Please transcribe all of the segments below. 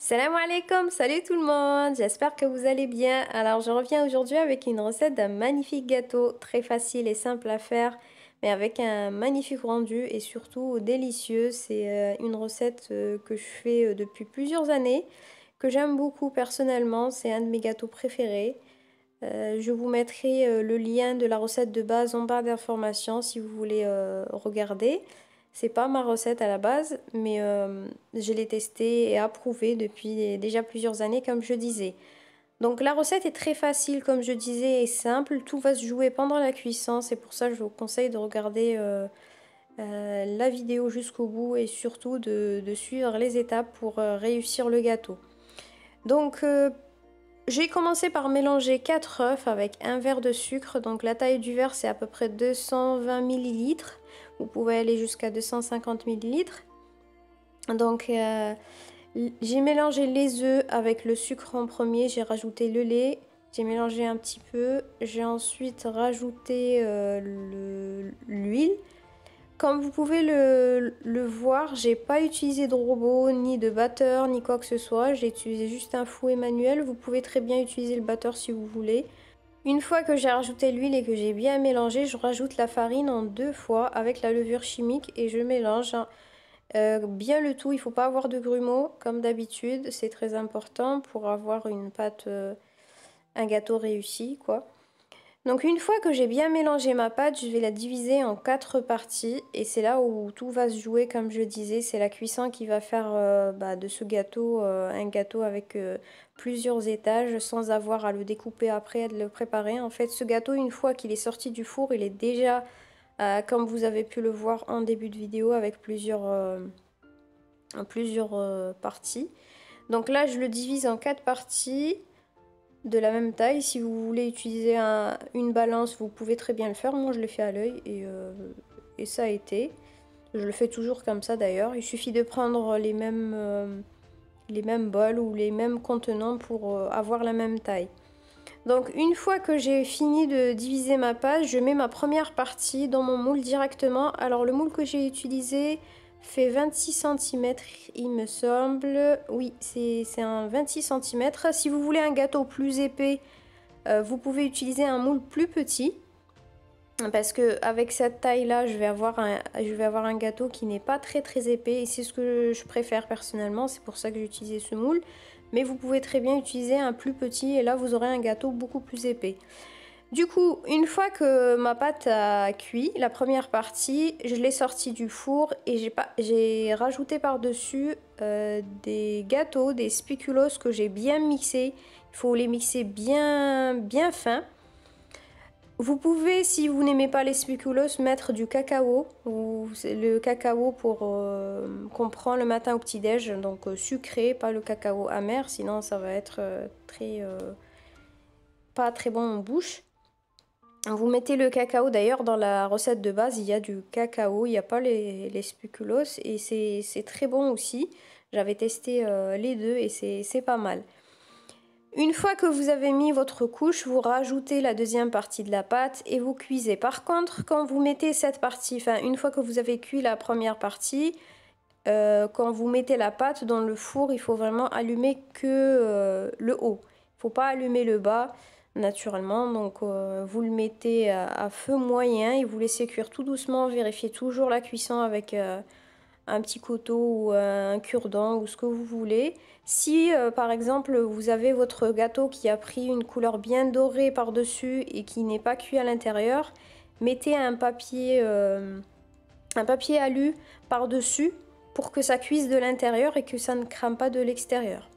Salam alaikum, salut tout le monde, j'espère que vous allez bien. Alors je reviens aujourd'hui avec une recette d'un magnifique gâteau, très facile et simple à faire, mais avec un magnifique rendu et surtout délicieux. C'est une recette que je fais depuis plusieurs années, que j'aime beaucoup personnellement, c'est un de mes gâteaux préférés. Je vous mettrai le lien de la recette de base en barre d'informations si vous voulez regarder. C'est pas ma recette à la base, mais je l'ai testée et approuvée depuis déjà plusieurs années, comme je disais. Donc la recette est très facile, comme je disais, et simple. Tout va se jouer pendant la cuisson. C'est pour ça que je vous conseille de regarder la vidéo jusqu'au bout et surtout de suivre les étapes pour réussir le gâteau. Donc j'ai commencé par mélanger 4 œufs avec un verre de sucre. Donc la taille du verre c'est à peu près 220 millilitres. Vous pouvez aller jusqu'à 250 millilitres. Donc j'ai mélangé les œufs avec le sucre en premier. J'ai rajouté le lait. J'ai mélangé un petit peu. J'ai ensuite rajouté l'huile. Comme vous pouvez le voir, j'ai pas utilisé de robot, ni de batteur, ni quoi que ce soit. J'ai utilisé juste un fouet manuel. Vous pouvez très bien utiliser le batteur si vous voulez. Une fois que j'ai rajouté l'huile et que j'ai bien mélangé, je rajoute la farine en 2 fois avec la levure chimique et je mélange bien le tout. Il ne faut pas avoir de grumeaux comme d'habitude. C'est très important pour avoir une pâte, un gâteau réussi, quoi. Donc une fois que j'ai bien mélangé ma pâte, je vais la diviser en 4 parties et c'est là où tout va se jouer comme je disais. C'est la cuisson qui va faire de ce gâteau un gâteau avec plusieurs étages sans avoir à le découper après, à le préparer. En fait ce gâteau une fois qu'il est sorti du four, il est déjà comme vous avez pu le voir en début de vidéo avec plusieurs parties. Donc là je le divise en 4 parties de la même taille. Si vous voulez utiliser une balance, vous pouvez très bien le faire. Moi, je le fais à l'œil et ça a été. Je le fais toujours comme ça d'ailleurs. Il suffit de prendre les mêmes bols ou les mêmes contenants pour avoir la même taille. Donc une fois que j'ai fini de diviser ma pâte, je mets ma première partie dans mon moule directement. Alors le moule que j'ai utilisé fait 26 cm il me semble. Oui, c'est un 26 cm. Si vous voulez un gâteau plus épais, vous pouvez utiliser un moule plus petit. Parce que avec cette taille là, je vais avoir un gâteau qui n'est pas très épais. Et c'est ce que je préfère personnellement. C'est pour ça que j'ai utilisé ce moule. Mais vous pouvez très bien utiliser un plus petit et là vous aurez un gâteau beaucoup plus épais. Du coup, une fois que ma pâte a cuit, la première partie, je l'ai sortie du four et j'ai rajouté par-dessus des gâteaux, des spéculoos que j'ai bien mixés. Il faut les mixer bien fins. Vous pouvez, si vous n'aimez pas les spéculoos, mettre du cacao, ou le cacao qu'on prend le matin au petit-déj, donc sucré, pas le cacao amer, sinon ça va être pas très bon en bouche. Vous mettez le cacao, d'ailleurs dans la recette de base il y a du cacao, il n'y a pas les spéculoos et c'est très bon aussi. J'avais testé les deux et c'est pas mal. Une fois que vous avez mis votre couche, vous rajoutez la deuxième partie de la pâte et vous cuisez. Par contre, quand vous mettez cette partie, enfin une fois que vous avez cuit la première partie, quand vous mettez la pâte dans le four, il faut vraiment allumer que le haut. Il ne faut pas allumer le bas naturellement. Donc vous le mettez à feu moyen et vous laissez cuire tout doucement. Vérifiez toujours la cuisson avec un petit couteau ou un cure-dent ou ce que vous voulez. Si par exemple vous avez votre gâteau qui a pris une couleur bien dorée par-dessus et qui n'est pas cuit à l'intérieur, mettez un papier alu par-dessus pour que ça cuise de l'intérieur et que ça ne crame pas de l'extérieur.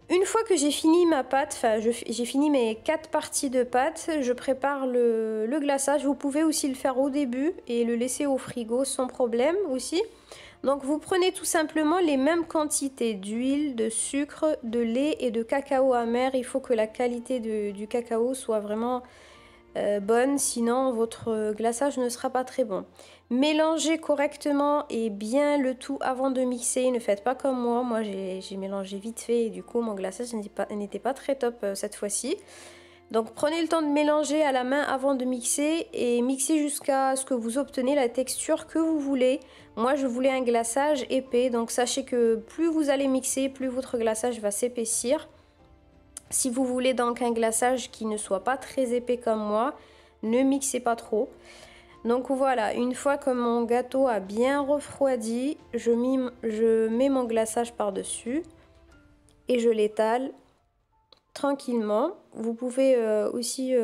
Une fois que j'ai fini ma pâte, enfin j'ai fini mes 4 parties de pâte, je prépare le glaçage. Vous pouvez aussi le faire au début et le laisser au frigo sans problème aussi. Donc vous prenez tout simplement les mêmes quantités d'huile, de sucre, de lait et de cacao amer. Il faut que la qualité du cacao soit vraiment bonne, sinon votre glaçage ne sera pas très bon. Mélangez correctement et bien le tout avant de mixer. Ne faites pas comme moi j'ai mélangé vite fait et du coup mon glaçage n'était pas très top cette fois-ci. Donc prenez le temps de mélanger à la main avant de mixer et mixez jusqu'à ce que vous obtenez la texture que vous voulez. Moi, je voulais un glaçage épais, donc sachez que plus vous allez mixer, plus votre glaçage va s'épaissir. Si vous voulez donc un glaçage qui ne soit pas très épais comme moi, ne mixez pas trop. Donc voilà, une fois que mon gâteau a bien refroidi, je mets mon glaçage par-dessus et je l'étale tranquillement. Vous pouvez aussi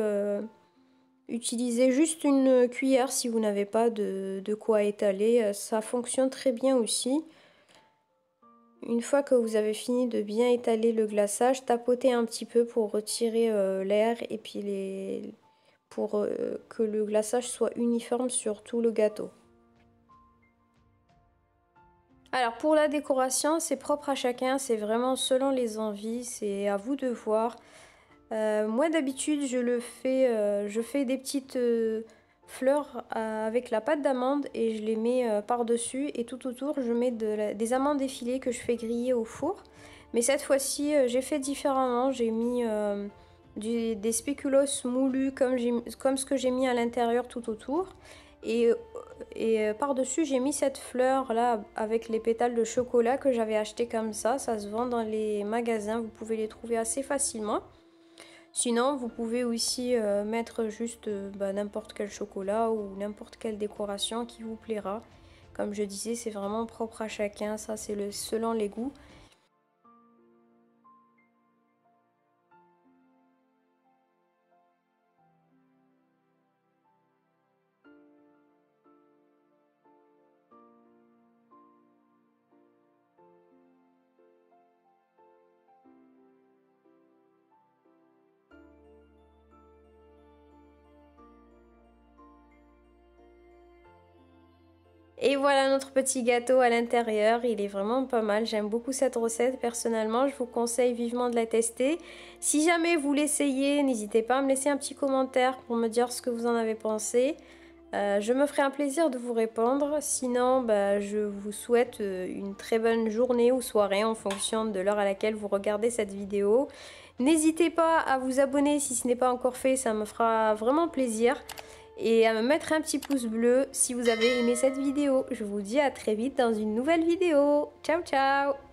utiliser juste une cuillère si vous n'avez pas de quoi étaler. Ça fonctionne très bien aussi. Une fois que vous avez fini de bien étaler le glaçage, tapotez un petit peu pour retirer l'air et puis pour que le glaçage soit uniforme sur tout le gâteau. Alors pour la décoration, c'est propre à chacun, c'est vraiment selon les envies, c'est à vous de voir. Moi d'habitude je fais des petites fleurs avec la pâte d'amande et je les mets par-dessus et tout autour je mets des amandes effilées que je fais griller au four. Mais cette fois-ci j'ai fait différemment, j'ai mis des spéculoos moulus comme ce que j'ai mis à l'intérieur tout autour. Et par-dessus j'ai mis cette fleur là avec les pétales de chocolat que j'avais acheté comme ça se vend dans les magasins, vous pouvez les trouver assez facilement. Sinon, vous pouvez aussi mettre juste n'importe quel chocolat ou n'importe quelle décoration qui vous plaira. Comme je disais, c'est vraiment propre à chacun, ça c'est selon les goûts. Et voilà notre petit gâteau à l'intérieur, il est vraiment pas mal, j'aime beaucoup cette recette personnellement, je vous conseille vivement de la tester. Si jamais vous l'essayez, n'hésitez pas à me laisser un petit commentaire pour me dire ce que vous en avez pensé. Je me ferai un plaisir de vous répondre, sinon je vous souhaite une très bonne journée ou soirée en fonction de l'heure à laquelle vous regardez cette vidéo. N'hésitez pas à vous abonner si ce n'est pas encore fait, ça me fera vraiment plaisir. Et à me mettre un petit pouce bleu si vous avez aimé cette vidéo. Je vous dis à très vite dans une nouvelle vidéo. Ciao ciao!